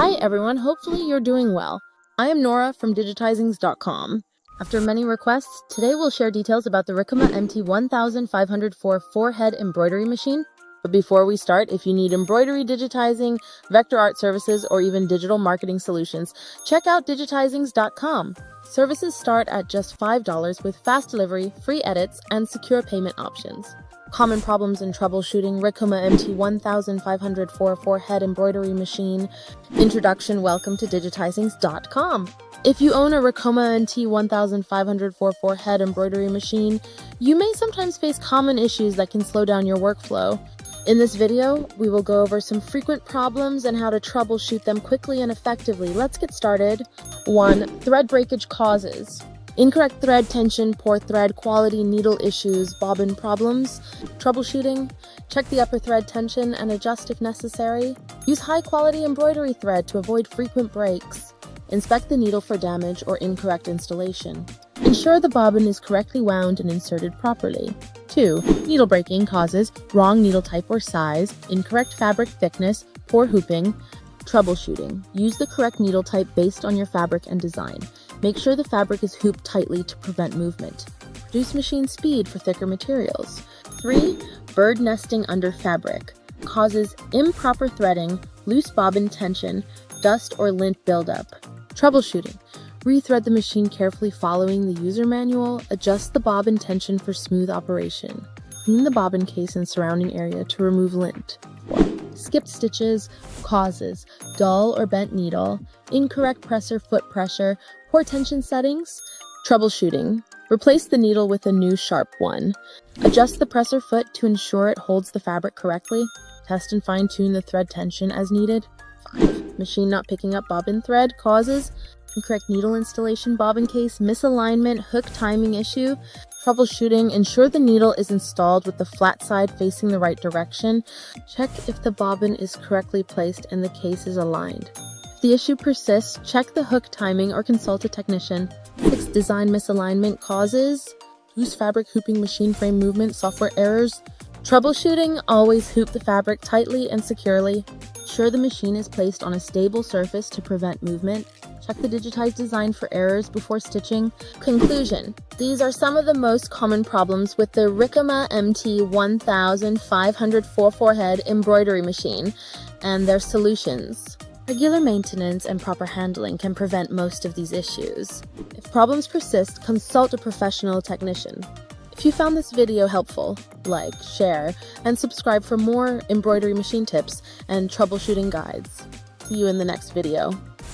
Hi everyone, hopefully you're doing well. I am Nora from digitizings.com. After many requests, today we'll share details about the Ricoma MT-1504 4-head embroidery machine. But before we start, if you need embroidery digitizing, vector art services, or even digital marketing solutions, check out digitizings.com. Services start at just $5 with fast delivery, free edits, and secure payment options. Common problems in troubleshooting Ricoma MT-1504 4-head embroidery machine. Introduction. Welcome to digitizings.com. If you own a Ricoma MT-1504 4-head embroidery machine, you may sometimes face common issues that can slow down your workflow. In this video, we will go over some frequent problems and how to troubleshoot them quickly and effectively. Let's get started. 1. Thread breakage causes. Incorrect thread tension, poor thread quality, needle issues, bobbin problems. Troubleshooting. Check the upper thread tension and adjust if necessary. Use high-quality embroidery thread to avoid frequent breaks. Inspect the needle for damage or incorrect installation. Ensure the bobbin is correctly wound and inserted properly. 2. Needle breaking causes wrong needle type or size, incorrect fabric thickness, poor hooping. Troubleshooting. Use the correct needle type based on your fabric and design. Make sure the fabric is hooped tightly to prevent movement. Reduce machine speed for thicker materials. 3. Bird nesting under fabric. Causes improper threading, loose bobbin tension, dust or lint buildup. Troubleshooting. Rethread the machine carefully following the user manual. Adjust the bobbin tension for smooth operation. Clean the bobbin case and surrounding area to remove lint. 4. Skipped stitches. Causes dull or bent needle, incorrect presser foot pressure, poor tension settings. Troubleshooting. Replace the needle with a new sharp one. Adjust the presser foot to ensure it holds the fabric correctly. Test and fine-tune the thread tension as needed. 5. Machine not picking up bobbin thread causes incorrect needle installation, bobbin case, misalignment, hook timing issue. Troubleshooting. Ensure the needle is installed with the flat side facing the right direction. Check if the bobbin is correctly placed and the case is aligned. If the issue persists, check the hook timing or consult a technician. 6. Design misalignment causes loose fabric hooping, machine frame movement, software errors. Troubleshooting. Always hoop the fabric tightly and securely. Ensure the machine is placed on a stable surface to prevent movement. Check the digitized design for errors before stitching. Conclusion. These are some of the most common problems with the Ricoma MT-1504 4-head embroidery machine and their solutions. Regular maintenance and proper handling can prevent most of these issues. If problems persist, consult a professional technician. If you found this video helpful, like, share, and subscribe for more embroidery machine tips and troubleshooting guides. See you in the next video.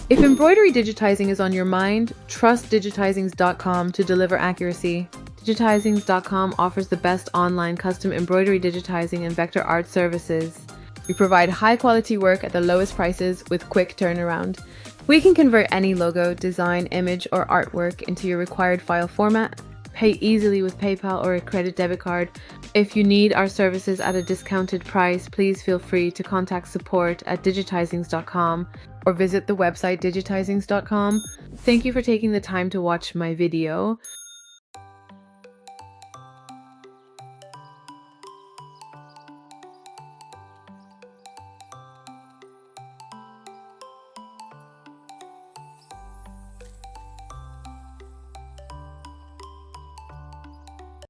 If embroidery digitizing is on your mind, trust digitizings.com to deliver accuracy. Digitizings.com offers the best online custom embroidery digitizing and vector art services. We provide high-quality work at the lowest prices with quick turnaround. We can convert any logo, design, image, or artwork into your required file format. Pay easily with PayPal or a credit debit card. If you need our services at a discounted price, please feel free to contact support at digitizings.com or visit the website digitizings.com. Thank you for taking the time to watch my video.